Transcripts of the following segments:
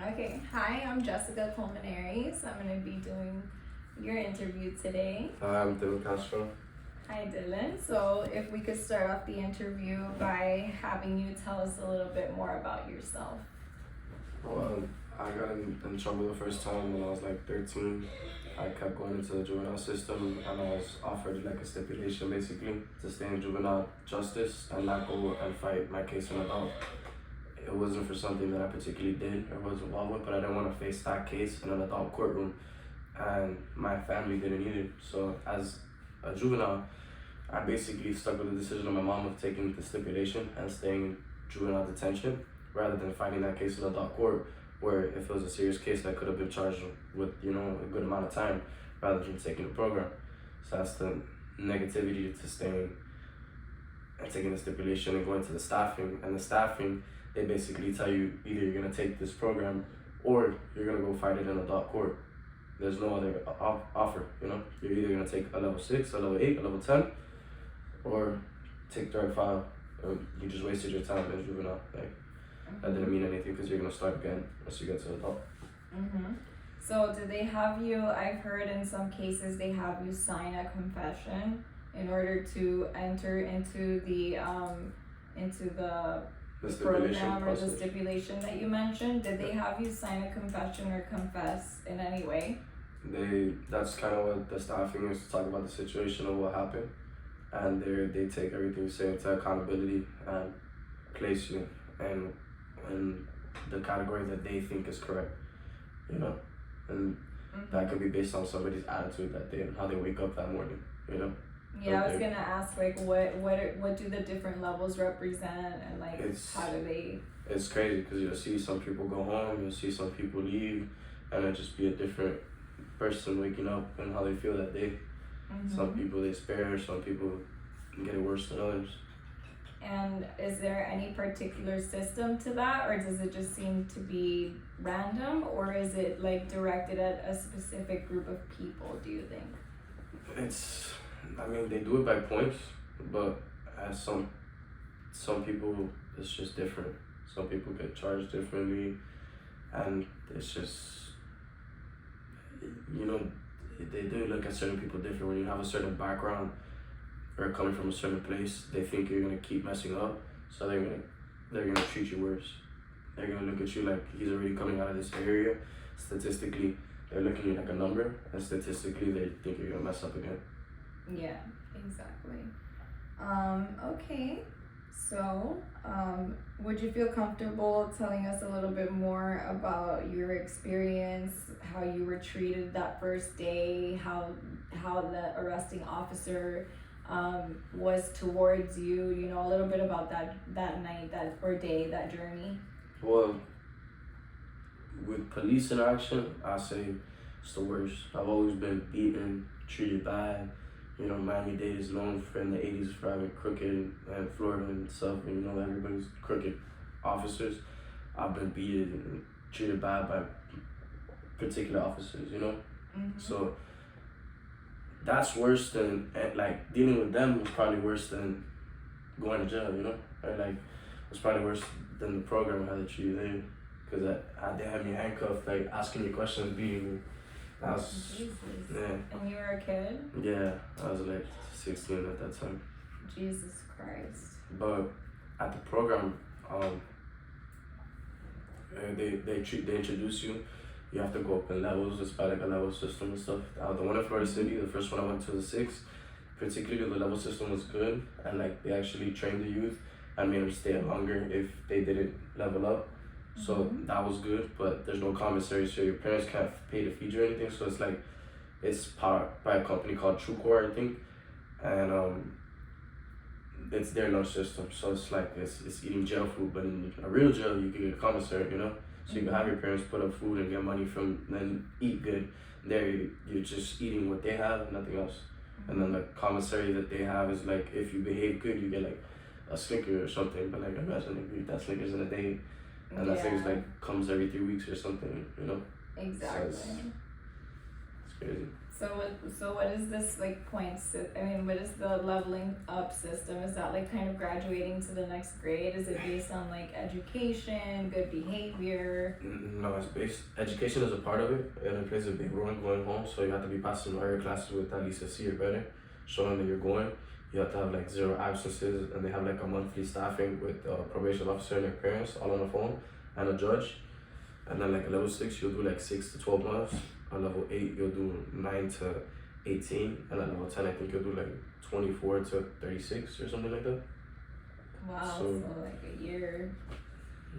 Okay, hi, I'm Jessica Colmenares. I'm going to be doing your interview today. Hi, I'm Dylan Castro. Hi, Dylan. So, if we could start off the interview by having you tell us a little bit more about yourself. Well, I got in trouble the first time when I was like 13. I kept going into the juvenile system and I was offered like a stipulation basically to stay in juvenile justice and not go and fight my case in adult. It wasn't for something that I particularly did or was involved with, but I didn't want to face that case in an adult courtroom, and my family didn't either. So as a juvenile, I basically stuck with the decision of my mom of taking the stipulation and staying in juvenile detention rather than fighting that case in adult court, where if it was a serious case that could have been charged with, a good amount of time rather than taking the program. So that's the negativity to staying and taking the stipulation and going to the staffing. And the staffing, they basically tell you either you're gonna take this program or you're gonna go fight it in adult court. There's no other offer, You're either gonna take a level 6, a level 8, a level 10, or take direct file. You just wasted your time as juvenile. That didn't mean anything because you're gonna start again once you get to adult. So, do they have you? I've heard in some cases they have you sign a confession in order to enter into the program or the stipulation that you mentioned. Did they have you sign a confession or confess in any way? That's kind of what the staffing is, to talk about the situation of what happened, and they take everything you say into accountability and place you in the category that they think is correct, and that could be based on somebody's attitude that day and how they wake up that morning, Yeah, I was gonna ask what do the different levels represent, and how do they? It's crazy because you'll see some people go home, you'll see some people leave, and it'll just be a different person waking up and how they feel that day. Some people they spare, some people get it worse than others. And is there any particular system to that, or does it just seem to be random, or is it directed at a specific group of people, do you think? They do it by points, but as some people, it's just different. Some people get charged differently, and it's just, they do look at certain people different. When you have a certain background or coming from a certain place, they think you're gonna keep messing up, so they're gonna treat you worse. They're gonna look at you like he's already coming out of this area. Statistically, they're looking at you like a number, and statistically, they think you're gonna mess up again. Yeah, exactly. Okay. So, would you feel comfortable telling us a little bit more about your experience, how you were treated that first day, how the arresting officer was towards you, a little bit about that night, that journey? Well, with police interaction, I say it's the worst. I've always been beaten, treated bad. Miami-Dade is known for in the 80s for having crooked, and Florida and stuff, and everybody's crooked officers. I've been beaten and treated bad by particular officers, So that's worse than, dealing with them was probably worse than going to jail, Or it's probably worse than the program how they treat you there. Because they had me handcuffed, asking me questions, beating me. Jesus. Yeah. And you were a kid? Yeah, I was 16 at that time. Jesus Christ. But at the program, they introduce you. You have to go up in levels. It's by a level system and stuff. The one in Florida City, the first one I went to was 6. Particularly the level system was good, and they actually trained the youth and made them stay longer if they didn't level up. So that was good, but there's no commissary, so your parents can't pay to feed you or anything. So it's powered by a company called TrueCore, I think, and it's their lunch system. So it's eating jail food, but in a real jail you can get a commissary, So you can have your parents put up food and get money from, then eat good. There you're just eating what they have, nothing else. And then the commissary that they have is if you behave good, you get a Snickers or something. But imagine if you eat that Snickers in a day. And that thing comes every 3 weeks or something, Exactly. So it's crazy. So what is this like points? I mean, what is the leveling up system? Is that like kind of graduating to the next grade? Is it based on like education, good behavior? No, it's based. Education is a part of it, and it plays a big role in going home. So you have to be passing all your classes with at least a C or better, showing that you're going. You have to have like 0 absences, and they have like a monthly staffing with a probation officer and their parents all on the phone, and a judge. And then like a level 6, you'll do like 6 to 12 months. On level 8, you'll do 9 to 18, and at level 10, I think you'll do like 24 to 36 or something like that. Wow, so like a year.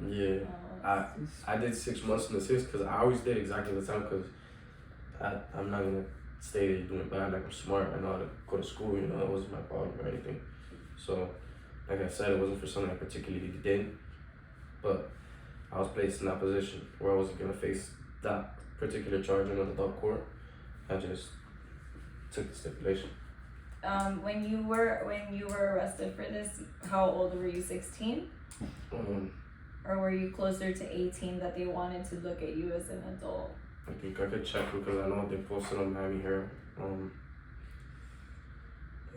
Yeah, I did 6 months in the 6 because I always did exactly the time because I'm not gonna stay there doing bad. Like I'm smart, I know how to go to school. You know, that wasn't my problem or anything. So, like I said, it wasn't for something I particularly did, but I was placed in that position where I wasn't gonna face that particular charge in an adult court. I just took the stipulation. When you were arrested for this, how old were you? 16? Or were you closer to 18 that they wanted to look at you as an adult? I think I could check because I know they posted on Miami here.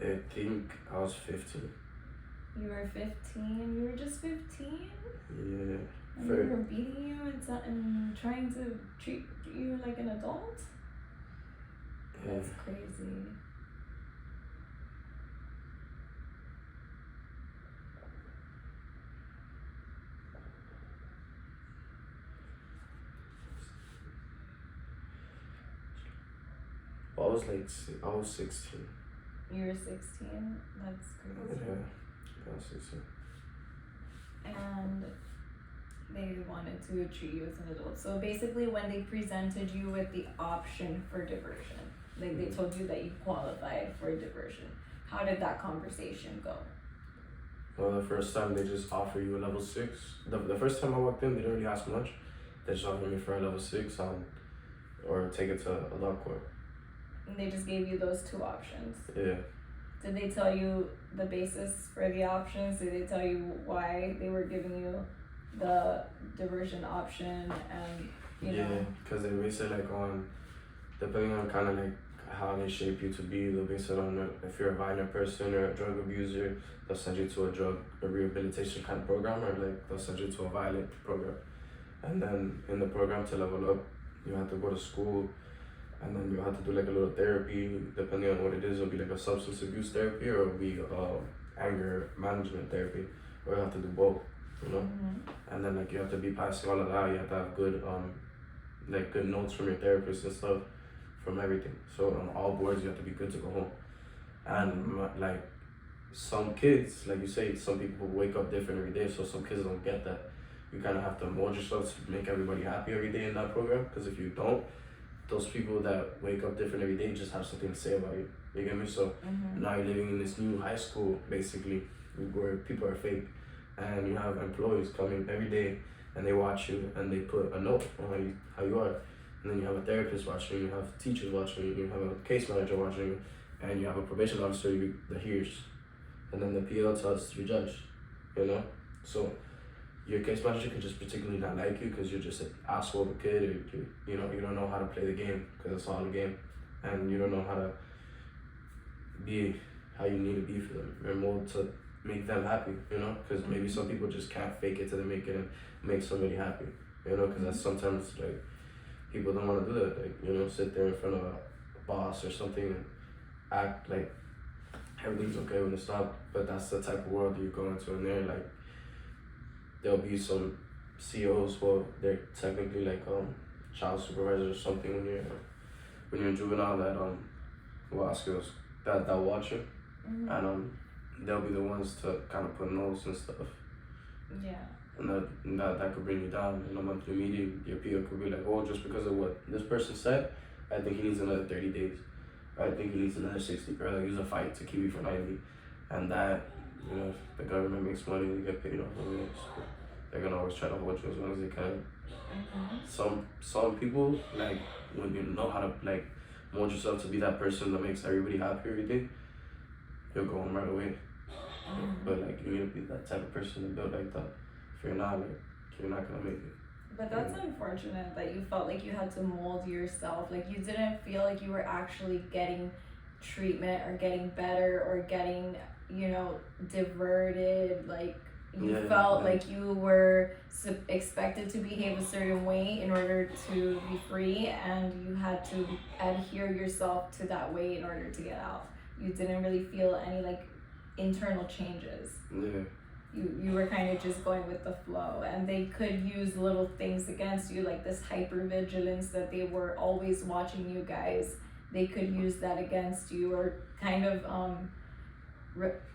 I think I was 15. You were 15? You were just 15? Yeah. And they were beating you and trying to treat you like an adult? Yeah. That's crazy. I was 16. You were 16? That's crazy. Yeah, I was 16. And they wanted to treat you as an adult. So basically when they presented you with the option for diversion, like they told you that you qualified for diversion, how did that conversation go? Well, the first time they just offer you a level 6. The first time I walked in, they didn't really ask much. They just offered me for a level 6 or take it to a law court. And they just gave you those 2 options. Yeah. Did they tell you the basis for the options? Did they tell you why they were giving you the diversion option and you know? Yeah, because they base it like on, depending on kind of like how they shape you to be, they'll base it on if you're a violent person or a drug abuser, they'll send you to a rehabilitation kind of program, or like they'll send you to a violent program. And then in the program to level up, you have to go to school, and then you have to do like a little therapy, depending on what it is. It'll be like a substance abuse therapy, or it'll be anger management therapy, or you have to do both, you know? Mm-hmm. And then like you have to be passing all of that. You have to have good good notes from your therapist and stuff, from everything. So on all boards, you have to be good to go home. And like some kids, like you say, some people wake up different every day, so some kids don't get that. You kind of have to mold yourself to make everybody happy every day in that program, because if you don't, those people that wake up different every day just have something to say about you. You get me? So now you're living in this new high school, basically, where people are fake, and you have employees coming every day, and they watch you, and they put a note on how you are. And then you have a therapist watching you, have teachers watching you, you have a case manager watching you, and you have a probation officer that hears. And then the PL tells your judge, you know? So your case manager could just particularly not like you because you're just an asshole of a kid, or you don't know how to play the game, because it's all a game, and you don't know how to be how you need to be for them. You're molded to make them happy, you know? Because maybe some people just can't fake it till they make it and make somebody happy, you know? Because that's sometimes like people don't want to do that, like, you know, sit there in front of a boss or something and act like everything's okay when it's not. But that's the type of world you go into, and they're like, there'll be some COs, well, they're technically like child supervisors or something when you're in juvenile that will ask us that watch you, and they'll be the ones to kind of put notes and stuff. Yeah. And that could bring you down. In a monthly meeting, your PO could be like, oh, just because of what this person said, I think he needs another 30 days. I think he needs another 60, or like use a fight to keep you for 90. And that, you know, if the government makes money, they get paid off of it. So they're gonna always try to hold you as long as they can. Some people, like, when you know how to like mold yourself to be that person that makes everybody happy every day, you'll go home right away. But like, you need to be that type of person to build like that. If you're not, like, you're not gonna make it. But that's unfortunate that you felt like you had to mold yourself. Like you didn't feel like you were actually getting treatment or getting better or getting, diverted. Like you felt like you were expected to behave a certain way in order to be free, and you had to adhere yourself to that way in order to get out. You didn't really feel any like internal changes. Yeah. You were kind of just going with the flow, and they could use little things against you, like this hypervigilance that they were always watching you guys. They could use that against you, or kind of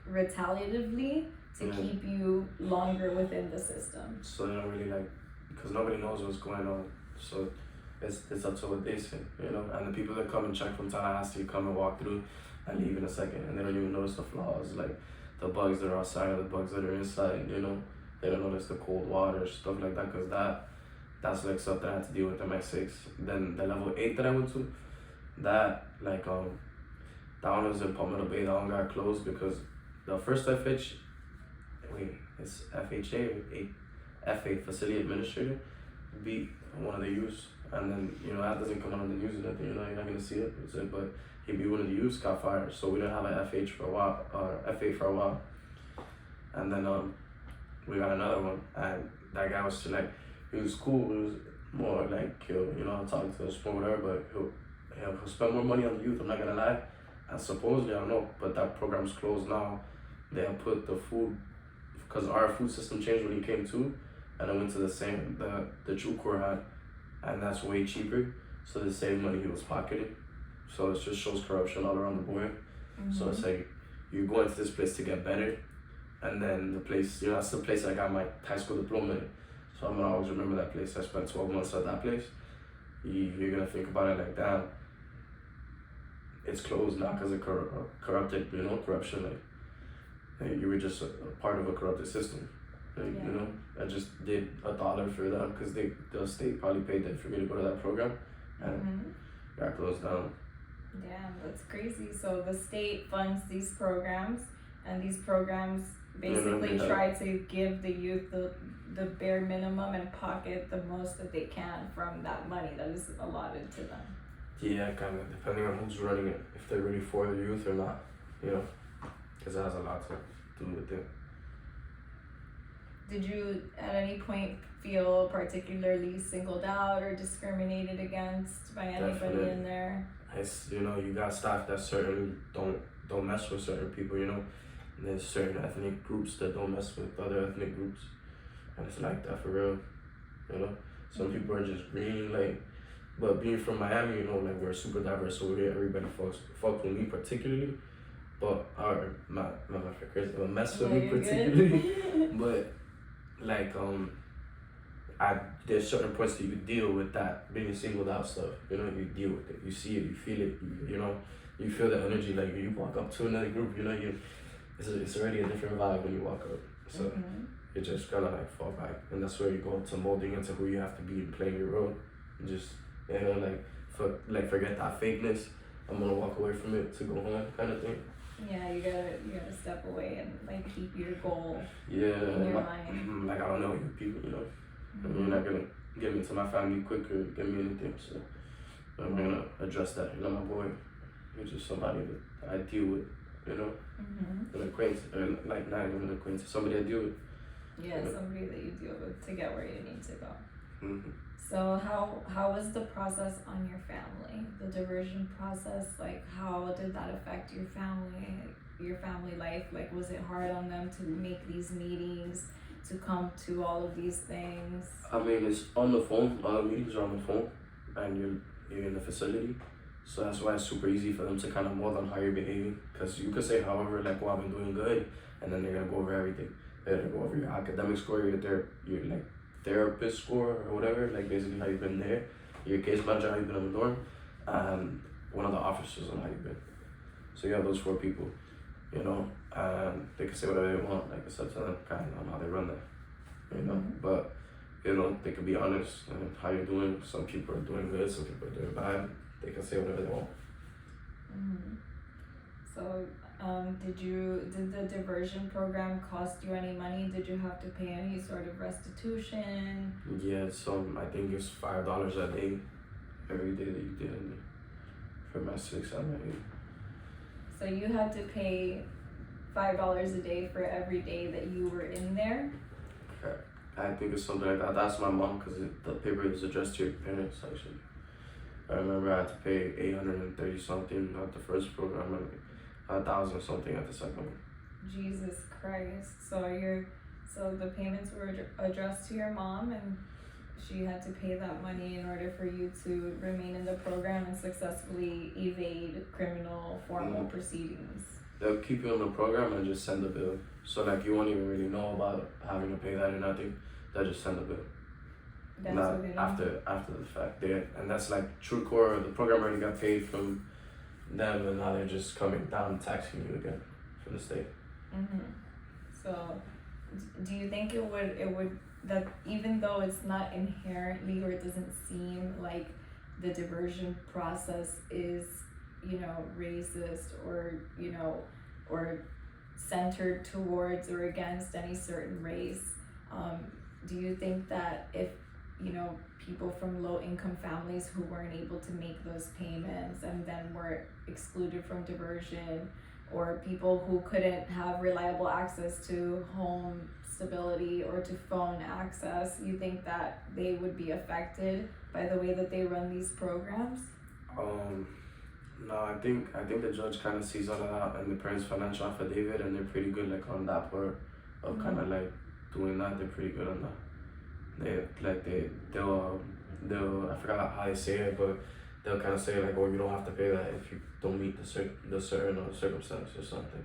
retaliatively to keep you longer within the system. So they don't really because nobody knows what's going on. So it's up to what they say, And the people that come and check from Tallahassee come and walk through and leave in a second, and they don't even notice the flaws, like the bugs that are outside or the bugs that are inside, They don't notice the cold water, stuff like that, because that's like stuff that I had to deal with in my 6. Then the level 8 that I went to, that one was in Palmetto Bay. That one got closed because the first it's FHA or FA, Facility Administrator, beat one of the youths. And then, that doesn't come on the news or nothing, you're not gonna see it. But he beat one of the youths, got fired. So we didn't have an FH for a while, FA for a while. And then we got another one, and that guy was he was cool. He was more like I'll talk to us or whatever, but he'll spend more money on the youth, I'm not gonna lie. And supposedly, I don't know, but that program's closed now. They have put the food, because our food system changed when he came to, and it went to the same, the True Core had, and that's way cheaper. So the same money he was pocketing. So it just shows corruption all around the board. Mm-hmm. So it's like, you go into this place to get better, and then the place, that's the place I got my high school diploma in. So I'm gonna always remember that place. I spent 12 months at that place. You're gonna think about it like, damn, it's closed now because of corrupted, corruption. Like you were just a part of a corrupted system. I just did $1 for them because the state probably paid them for me to go to that program, and got closed down. Damn, that's crazy. So the state funds these programs, and these programs basically try to give the youth the bare minimum and pocket the most that they can from that money that is allotted to them. Yeah, kind of, depending on who's running it, if they're really for the youth or not, because it has a lot to do with it. Did you at any point feel particularly singled out or discriminated against by anybody Definitely. in there? It's, you got staff that certainly don't mess with certain people, And there's certain ethnic groups that don't mess with other ethnic groups, and it's like that for real, Some people are just green, but being from Miami, we're super diverse over here. Everybody fucks with me particularly, but mess with me particularly, but there's certain points that you deal with that being singled out stuff. You deal with it. You see it. You feel it. You feel the energy. Like you walk up to another group. It's already a different vibe when you walk up. So you just gotta fall back, and that's where you go to molding into who you have to be and playing your role. And just forget that fakeness. I'm gonna walk away from it to go home, kind of thing. Yeah, you gotta step away and keep your goal in your mind. I don't know you people, You're not gonna get me to my family quick or get me anything, so I'm gonna address that. My boy, he's just somebody that I deal with, an acquaintance, or not even an acquaintance, somebody I deal with. Yeah, somebody that you deal with to get where you need to go. Mm-hmm. So how was the process on your family? The diversion process, how did that affect your family life? Was it hard on them to make these meetings, to come to all of these things? I mean, it's on the phone. All the meetings are on the phone, and you're in the facility. So that's why it's super easy for them to kind of mold on how you're behaving. Because you could say, however, I've been doing good, and then they're gonna go over everything. They're gonna go over your academic score, your therapist score, or whatever. Basically how you've been there, your case manager, how you've been on the dorm, and one of the officers on how you've been. So you have those 4 people, and they can say whatever they want. It's up to them kind of on how they run that, But they can be honest and how you're doing. Some people are doing good, some people are doing bad. They can say whatever they want. So Did the diversion program cost you any money? Did you have to pay any sort of restitution? Yeah, so I think it's $5 a day every day that you did in there for my 6, 7, 8. So you had to pay $5 a day for every day that you were in there? Okay. I think it's something like that. That's my mom because the paper is addressed to your parents actually. I remember I had to pay 830 something at the first program and 1,000 something at the second one. Jesus Christ. So the payments were addressed to your mom, and she had to pay that money in order for you to remain in the program and successfully evade criminal formal proceedings. They'll keep you in the program and just send the bill. So like you won't even really know about having to pay that or nothing. They'll just send the bill. That's Not what they know. after the fact. And that's like true core. The program already got paid from them, and now they're just coming down taxing you again for the state. So, do you think it would that even though it's not inherently or it doesn't seem like the diversion process is, racist or or centered towards or against any certain race, do you think that if people from low income families who weren't able to make those payments and then were excluded from diversion, or people who couldn't have reliable access to home stability or to phone access, you think that they would be affected by the way that they run these programs? No, I think the judge kind of sees all of that in the parents' financial affidavit, and they're pretty good like on that part of kind of like doing that. They're pretty good on that. They'll I forgot how they say it, but they'll kind of say like, oh, you don't have to pay that if you don't meet the certain circumstance or something.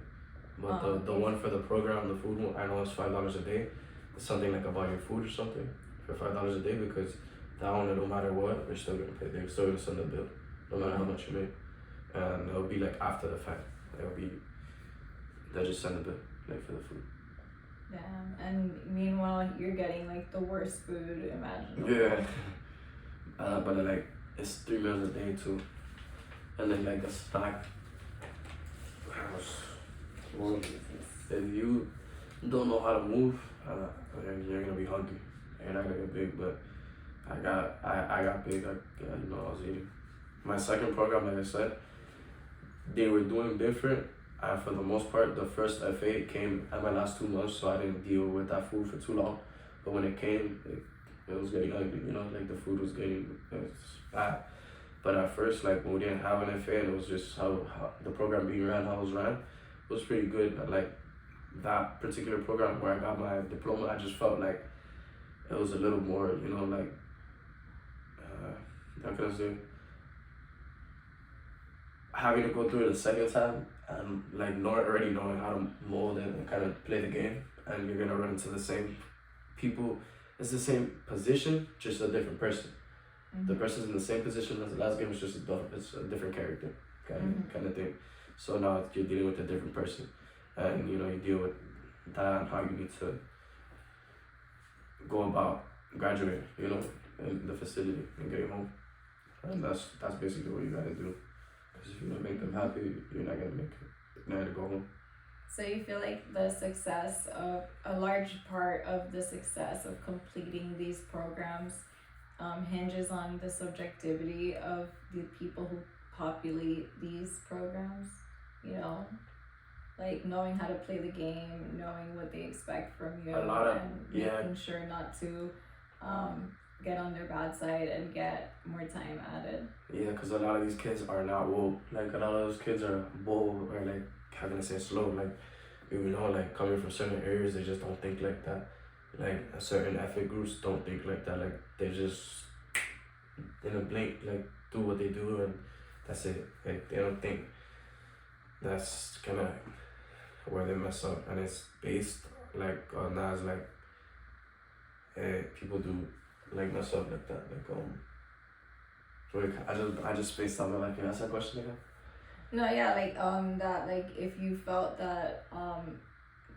But the one for the program, the food one, I know it's $5 a day. It's something like about your food or something for $5 a day, because that one, no matter what, they're still gonna pay. They're still gonna send the bill, no matter how much you make. And it'll be like after the fact. They'll just send the bill like for the food. Damn. And meanwhile, you're getting like the worst food imaginable. Yeah. But like it's 3 meals a day too, and then like a snack. Well, if you don't know how to move, you're gonna be hungry. You're not gonna get big, but I got big. I was eating. My second program, like I said, they were doing different. For the most part, the first FA came at my last 2 months, so I didn't deal with that food for too long. But when it came, it was getting ugly, like the food was bad. But at first, like when we didn't have an FA and it was just how the program being ran, how it was ran, it was pretty good. But like that particular program where I got my diploma, I just felt like it was a little more, like, how can I say? Having to go through it the second time and like already knowing how to mold and kind of play the game, and you're gonna run into the same people. It's the same position, just a different person. The person's in the same position as the last game. It's just it's a different character kind of thing. So now you're dealing with a different person, and you deal with that and how you need to go about graduating, in the facility and getting home. And that's basically what you gotta do. Because if you don't make them happy, you're not gonna go home. So you feel like the success of a large part of the success of completing these programs hinges on the subjectivity of the people who populate these programs, like knowing how to play the game, knowing what they expect from you, making sure not to get on their bad side and get more time added. Yeah, because a lot of these kids are not woke. Like a lot of those kids are bold, or like, how can I say, slow. Like, like coming from certain areas, they just don't think like that. Like certain ethnic groups don't think like that. Like they just in a blink, like do what they do and that's it. Like they don't think. That's kind of where they mess up, and it's based like on that. As like, people do like mess up like that. Like I just spaced out. Like, can you ask that question again? No, yeah, like that, like if you felt that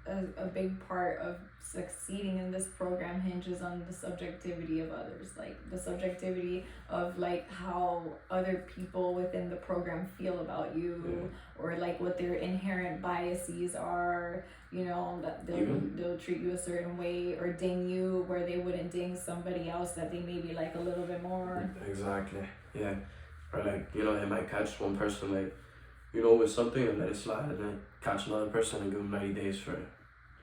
a big part of succeeding in this program hinges on the subjectivity of others, like the subjectivity of like how other people within the program feel about you, or like what their inherent biases are. You know, that they'll treat you a certain way or ding you where they wouldn't ding somebody else that they maybe like a little bit more. Exactly. Yeah. Or like, you know, they might catch one person like, you know, with something and let it slide, and then catch another person and give them 90 days for it.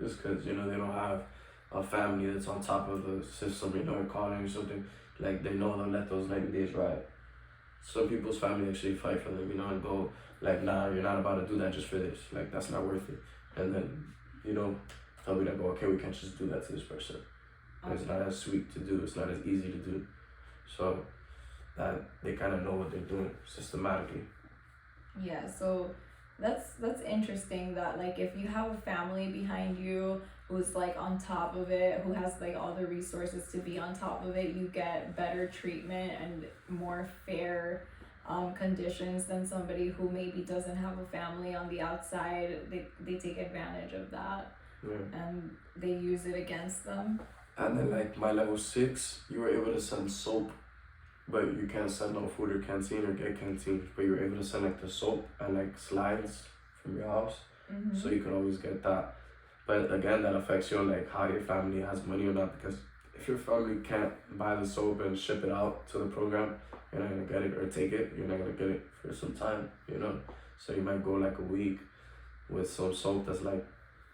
Just because, you know, they don't have a family that's on top of the system, you know, or calling or something. Like, they know they'll let those 90 days ride. Some people's family actually fight for them, you know, and go, like, nah, you're not about to do that just for this. Like, that's not worth it. And then, you know, they'll be like, oh, okay, we can't just do that to this person. Okay. It's not as sweet to do. It's not as easy to do. So, that they kind of know what they're doing systematically. Yeah, so that's interesting that like if you have a family behind you who's like on top of it, who has like all the resources to be on top of it, you get better treatment and more fair conditions than somebody who maybe doesn't have a family on the outside. They take advantage of that. Yeah. And they use it against them. And then like my level 6, you were able to send soap, but you can't send no food or canteen or get canteen, but you were able to send like the soap and like slides from your house. Mm-hmm. So you could always get that. But again, that affects you on like how your family has money or not, because if your family can't buy the soap and ship it out to the program, you're not gonna get it, or take it, you're not gonna get it for some time, you know? So you might go like a week with some soap that's like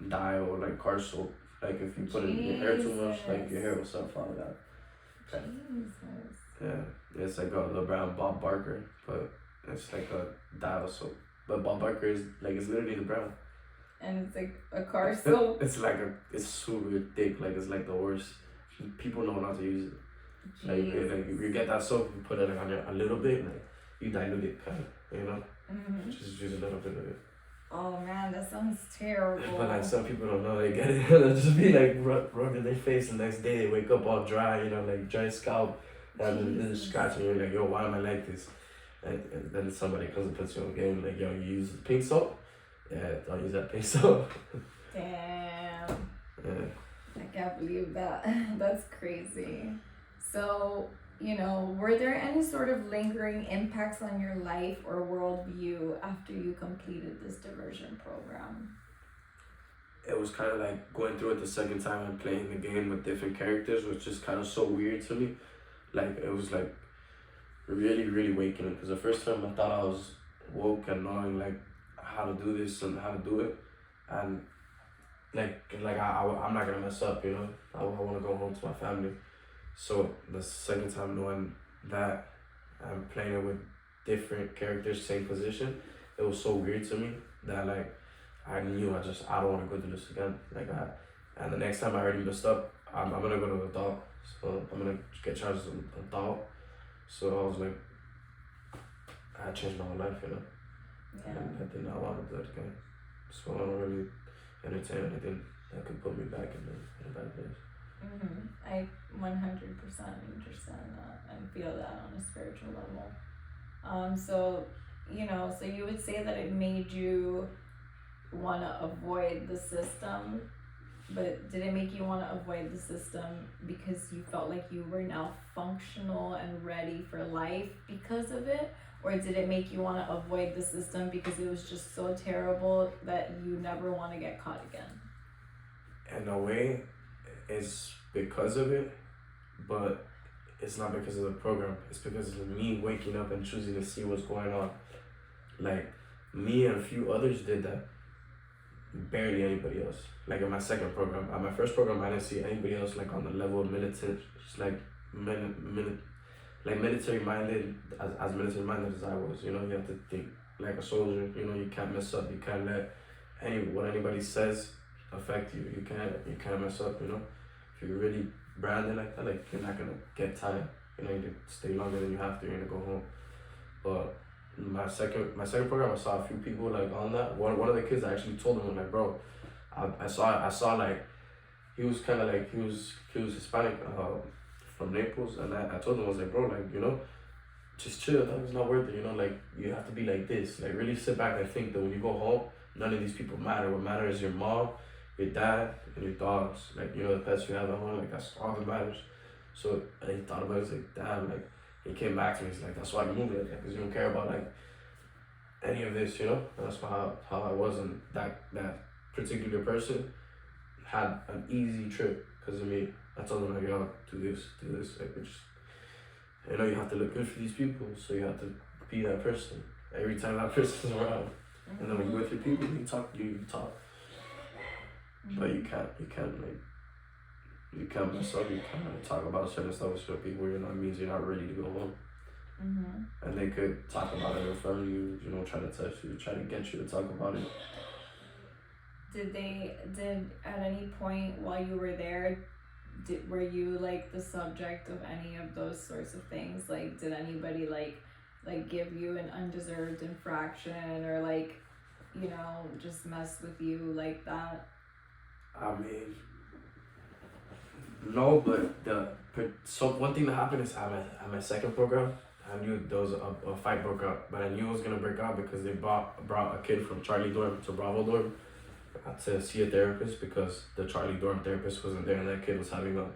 dye or like car soap. Like if you put it in your hair too much, like your hair will start falling out. Okay. Yeah, it's like the brand Bob Barker, but it's like a dial soap. But Bob Barker is like, it's literally the brand. And it's like a car soap. It's super thick, like it's like the worst. People know not to use it. Like you get that soap, you put it like on a little bit, like you dilute it kind of, you know? Mm-hmm. Just use a little bit of it. Oh man, that sounds terrible. But like some people don't know, they get it. They'll just be like rubbing their face, the next day they wake up all dry, you know, like dry scalp, and then scratching. You're like, yo, why am I like this? And then somebody comes and puts you on game, like, yo, you use pink soap? Yeah, I'll use that pink soap. Damn. Yeah. I can't believe that. That's crazy. So, you know, were there any sort of lingering impacts on your life or worldview after you completed this diversion program? It was kind of like going through it the second time and playing the game with different characters, which is kind of so weird to me. Like, it was like really, really waking up. Because the first time I thought I was woke and knowing like how to do this and how to do it. And like I'm not gonna mess up, you know? I want to go home to my family. So the second time knowing that I'm playing it with different characters, same position, it was so weird to me that like I knew I don't want to go through this again. And the next time I already messed up, I'm gonna go to the adult. So I'm gonna get charged as an adult. So I was like, I changed my whole life, you know. Yeah. And I did not want to do that again. So I don't really entertain anything that could put me back in a bad place. Mm-hmm. I 100% understand that and feel that on a spiritual level. So, you know, so you would say that it made you want to avoid the system, but did it make you want to avoid the system because you felt like you were now functional and ready for life because of it? Or did it make you want to avoid the system because it was just so terrible that you never want to get caught again? In a way, it's because of it, but it's not because of the program. It's because of me waking up and choosing to see what's going on. Like, me and a few others did that. Barely anybody else. Like in my second program. At my first program, I didn't see anybody else like on the level of military, just like military minded, as military minded as I was. You know, you have to think like a soldier. You know, you can't mess up. You can't let what anybody says affect you. You can't mess up. You know, if you're really branded like that, like you're not gonna get tired. You know, you can stay longer than you have to. You're gonna go home. But my second program, I saw a few people like on that. One of the kids, I actually told him, like, bro, I saw like he was kind of like he was Hispanic from Naples, and I told him, I was like, bro, like, you know, just chill. That was not worth it. You know, like you have to be like this. Like really sit back and think that when you go home, none of these people matter. What matters is your mom, your dad and your dogs, like, you know, the pets you have at home, like, that's all that matters. So, and he thought about it, he's like, damn, like, he came back to me, he's like, that's why you moved like that, because you don't care about, like, any of this, you know? And that's how I was, and that particular person had an easy trip because of me. I told him, like, yo, do this, like, just, you know, you have to look good for these people, so you have to be that person every time that person's around. And then when you're with your people, you talk, but you can't mess up, you can't talk about certain stuff with certain people, you know, it means you're not ready to go home. And they could talk about it in front of you, you know, try to touch you, try to get you to talk about it. Did at any point while you were there, were you like the subject of any of those sorts of things? Like, did anybody like give you an undeserved infraction, or like, you know, just mess with you like that? I mean, no, but so one thing that happened is at my second program, I knew there was a fight broke out, but I knew it was gonna break out because they brought a kid from Charlie dorm to Bravo dorm to see a therapist because the Charlie dorm therapist wasn't there and that kid was having a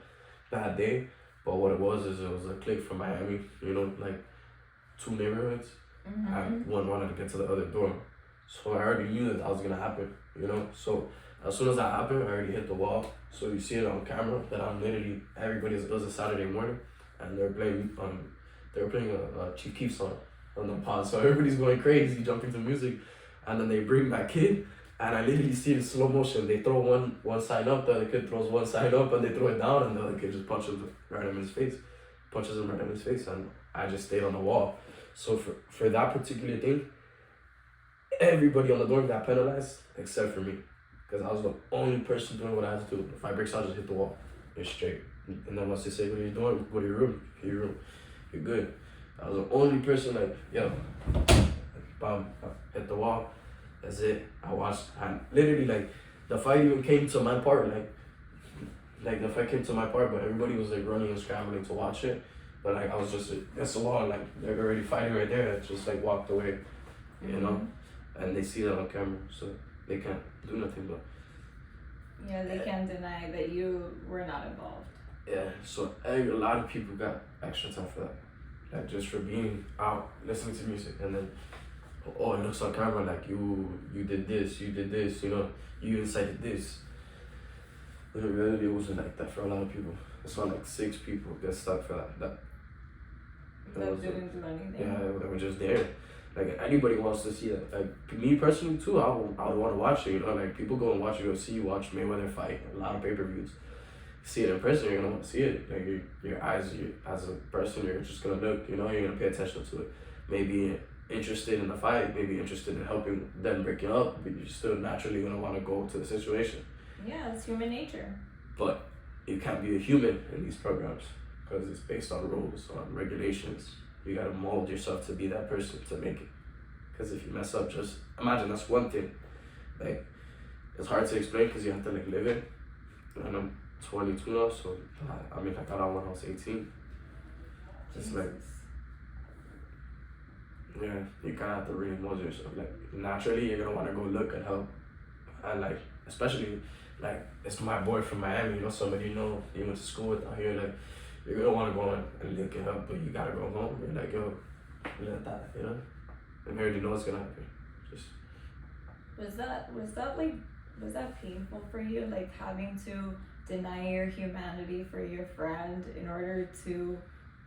bad day. But what it was is it was a clique from Miami, you know, like 2 neighborhoods, and one wanted to get to the other dorm. So I already knew that was gonna happen, you know. So as soon as that happened, I already hit the wall. So you see it on camera that I'm literally it was a Saturday morning, and they're playing a Chief Keef song on the pod. So everybody's going crazy, jumping to music, and then they bring that kid, and I literally see it in slow motion. They throw one side up, the other kid throws one side up, and they throw it down, and the other kid just punches him right in his face, and I just stayed on the wall. So for that particular thing, everybody on the dorm got penalized except for me, because I was the only person doing what I had to do. If I break out, just hit the wall. You're straight. And then once they say, what are you doing? Go to your room. You're good. I was the only person like, yo, bam, hit the wall. That's it. I watched, and literally like, the fight even came to my part, like the fight came to my part, but everybody was like running and scrambling to watch it. But like, I was just, that's the wall, like, they're already fighting right there. I just like walked away, you know? And they see that on camera, so they can't do nothing, but. Yeah, they can't deny that you were not involved. Yeah, so a lot of people got extra time for that. Like, just for being out, listening to music, and then, oh, it looks on camera like you did this, you know, you incited this. But in reality, it wasn't like that for a lot of people. I saw like 6 people get stuck for that. That didn't do anything. Yeah, they were just there. Like, anybody wants to see that. Like, me personally too, I would want to watch it, you know, like, people go and watch UFC, watch Mayweather fight, a lot of pay-per-views. See it in person, you're gonna want to see it. Like, your eyes, as a person, you're just gonna look, you know, you're gonna pay attention to it. Maybe interested in the fight, maybe interested in helping them break it up, but you're still naturally gonna want to go to the situation. Yeah, it's human nature. But you can't be a human in these programs because it's based on rules, on regulations. You gotta mold yourself to be that person to make it. Because if you mess up, just imagine, that's one thing. Like, it's hard to explain because you have to like live it. And I'm 22 now, so I mean, I got out when I was 18. Just like, yeah, you kind of have to really mold yourself. Like, naturally, you're gonna want to go look and help. And like, especially, like, it's my boy from Miami, you know, somebody you know, you went to school with out here, like, you're gonna want to go and look it up, but you gotta go home. You're like, yo, let that, you know? And you already know what's gonna happen. Just. Was that painful for you, like having to deny your humanity for your friend in order to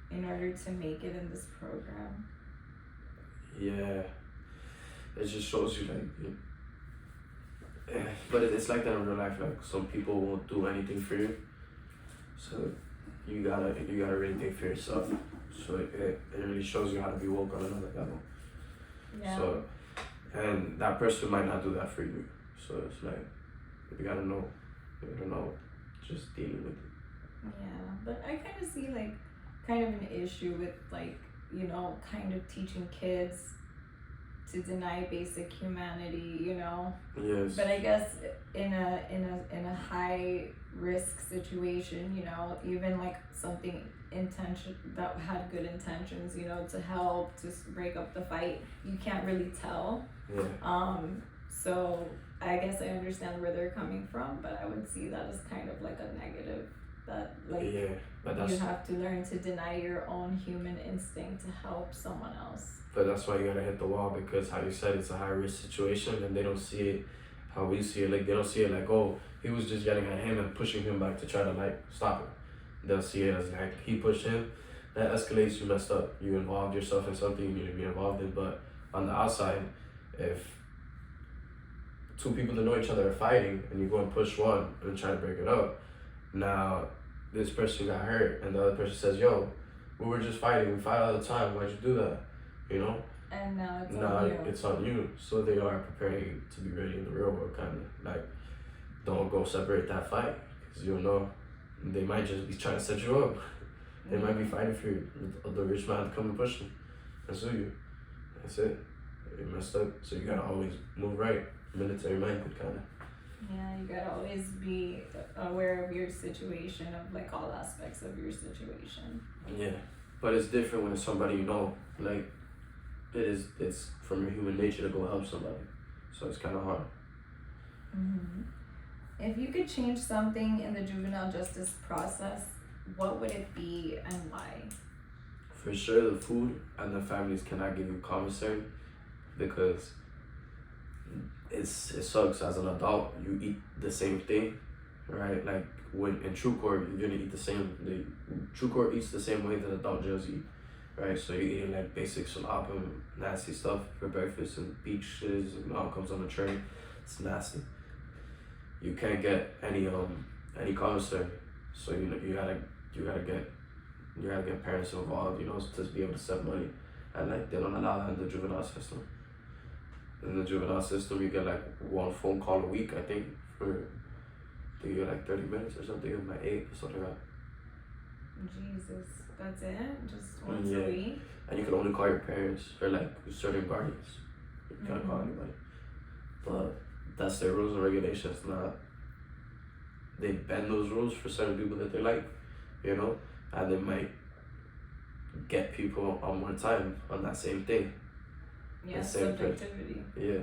make it in this program? Yeah, it just shows you like, but it's like that in real life. Like, some people won't do anything for you, so you gotta really think for yourself. So it really shows you how to be woke on another level. Yeah. So, and that person might not do that for you. So it's like, you gotta know, just dealing with it. Yeah, but I kind of see like kind of an issue with like, you know, kind of teaching kids to deny basic humanity, you know. Yes. But I guess in a high risk situation, you know, even like something that had good intentions, you know, to help, to break up the fight, you can't really tell. Yeah. So I guess I understand where they're coming from, but I would see that as kind of like a negative. That like Yeah, but you have to learn to deny your own human instinct to help someone else. But that's why you gotta hit the wall, because how you said it's a high risk situation and they don't see it how we see it. Like they don't see it like, oh, he was just yelling at him and pushing him back to try to like stop him. They'll see it as like he pushed him, that escalates, you messed up. You involved yourself in something you need to be involved in. But on the outside, if two people that know each other are fighting and you go and push one and try to break it up, now this person got hurt and the other person says, yo, we were just fighting, we fight all the time, why'd you do that? You know? And now it's Now on you. it's on you. So they are preparing to be ready in the real world, kind of like, don't go separate that fight, because you'll know they might just be trying to set you up. They might be fighting for you. The rich man to come and push you and sue you. That's it. You messed up, so you gotta always move right. Military minded, kind of. Yeah, you gotta always be aware of your situation, of like all aspects of your situation. Yeah, but it's different when it's somebody you know. Like, it's from your human nature to go help somebody. So it's kind of hard. Mm-hmm. If you could change something in the juvenile justice process, what would it be and why? For sure, the food and the families cannot give you commissary, because it sucks. As an adult, you eat the same thing, right? Like when in true court, you're gonna eat the same. True court eats the same way that adult jails eat, right? So you're eating like basic salap and nasty stuff for breakfast and beaches and all comes on the tray. It's nasty. You can't get any commissary, so you gotta get parents involved, to be able to send money, and like they don't allow that in the juvenile system. In the juvenile system, you get like one phone call a week, I think, they get like 30 minutes or something, with my 8 or something like that. Jesus, that's it? Just once a week? And you can only call your parents or like certain guardians. You can't call anybody. But that's their rules and regulations. They bend those rules for certain people that they like, and they might get people on more time on that same thing. Yeah, subjectivity. Yeah,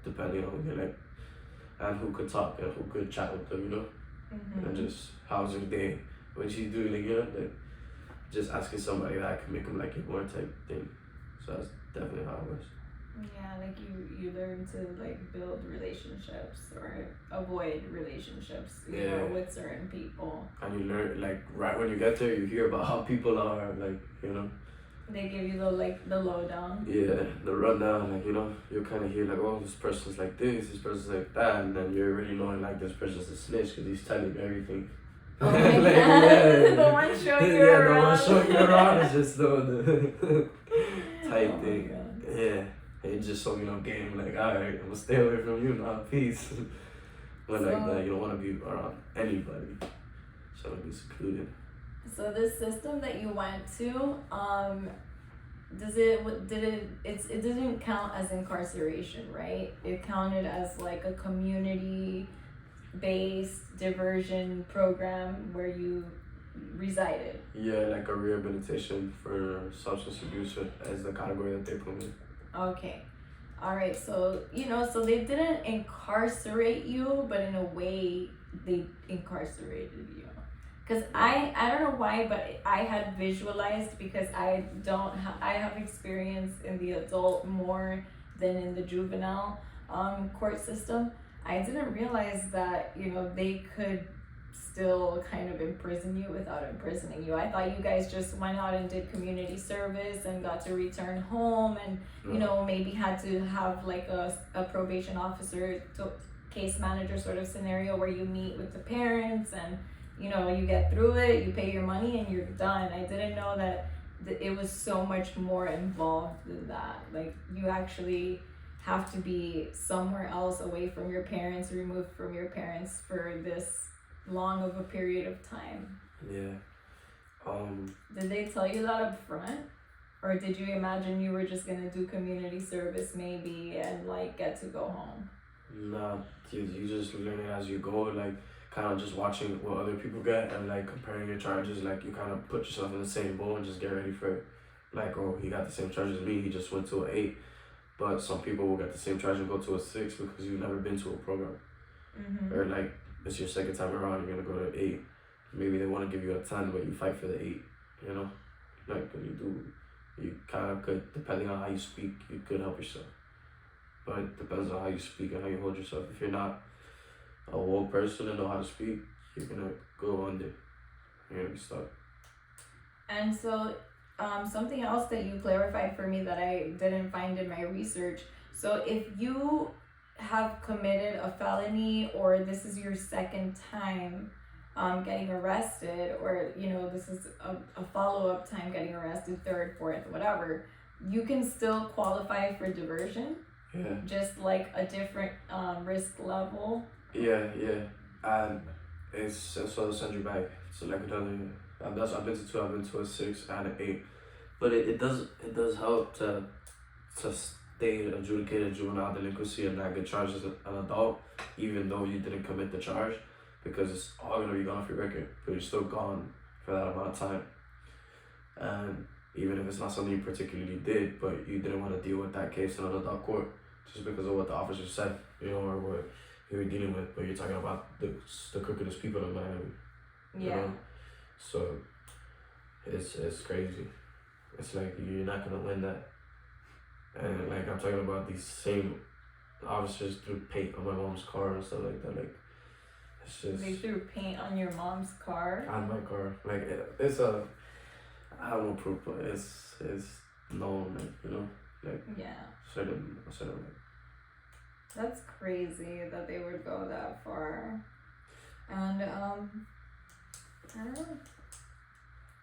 depending on who you like and who could talk and who could chat with them, and just how's your day, what you do, like just asking somebody that can make them like you more type thing. So that's definitely how it works. Yeah, like you learn to like build relationships or avoid relationships, with certain people. And you learn, like, right when you get there, you hear about how people are, like, They give you the lowdown. Yeah, the rundown, like, you'll kind of hear like, oh, this person's like this person's like that, and then you're already knowing like this person's a snitch because he's telling you everything. Oh my God. Yeah. The one showing you around. The one showing you around is just the type thing. God. Yeah. It's just so game, like, alright, I'm gonna stay away from you now, peace. But like that, you don't want to be around anybody. So be secluded. So this system that you went to, it didn't count as incarceration, right? It counted as like a community based diversion program where you resided. Yeah, like a rehabilitation for substance abuse as the category that they put me. Okay. All right. So, so they didn't incarcerate you, but in a way they incarcerated you. Because I don't know why, but I had visualized, because I have experience in the adult more than in the juvenile court system. I didn't realize that, they could still kind of imprison you without imprisoning you. I thought you guys just went out and did community service and got to return home and, maybe had to have like a probation officer, case manager sort of scenario where you meet with the parents and, you get through it, you pay your money and you're done. I didn't know that it was so much more involved than that. Like, you actually have to be somewhere else, away from your parents, removed from your parents for this long of a period of time. Yeah. Did they tell you that up front? Or did you imagine you were just gonna do community service maybe and like get to go home? Nah, you just learn it as you go, like kind of just watching what other people get and like comparing your charges. Like, you kind of put yourself in the same boat and just get ready for it. Like, oh, he got the same charges as me, he just went to an 8. But some people will get the same charge and go to a 6 because you've never been to a program. Or like it's your second time around, you're gonna go to 8. Maybe they want to give you a 10, but you fight for the 8. You know, like when you do, you kind of could, depending on how you speak, you could help yourself. But it depends on how you speak and how you hold yourself. If you're not a woke person and know how to speak, you're gonna go under. You're gonna be stuck. And so, something else that you clarified for me that I didn't find in my research. So if you have committed a felony, or this is your second time getting arrested, or this is a follow-up time getting arrested, third, fourth, whatever, you can still qualify for diversion. Yeah. Just like a different risk level. Yeah. And it's so they'll send you back. So like another, I've been to 2, I've been to a 6 and an 8. But it does help to stay adjudicated juvenile delinquency and not get charged as an adult, even though you didn't commit the charge, because it's all gonna be gone off your record, but you're still gone for that amount of time. And even if it's not something you particularly did, but you didn't want to deal with that case in an adult court just because of what the officer said, or what you were dealing with, but you're talking about the crookedest people in Miami. Yeah. So it's crazy. It's like you're not gonna win that. And like I'm talking about these same officers threw paint on my mom's car and stuff like that. Like it's just They threw paint on your mom's car. on my car. Like it's a, I have no proof, but it's known. Like Yeah. certain. That's crazy that they would go that far. And I don't know.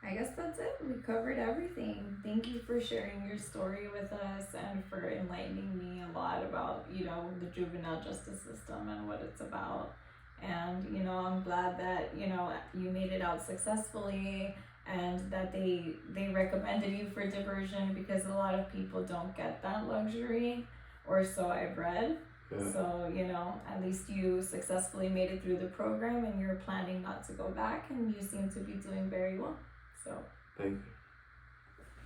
I guess that's it. We covered everything. Thank you for sharing your story with us and for enlightening me a lot about, the juvenile justice system and what it's about. And, I'm glad that, you made it out successfully and that they recommended you for diversion, because a lot of people don't get that luxury, or so I've read. Yeah. So, at least you successfully made it through the program and you're planning not to go back, and you seem to be doing very well. So, Thank you.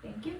Thank you.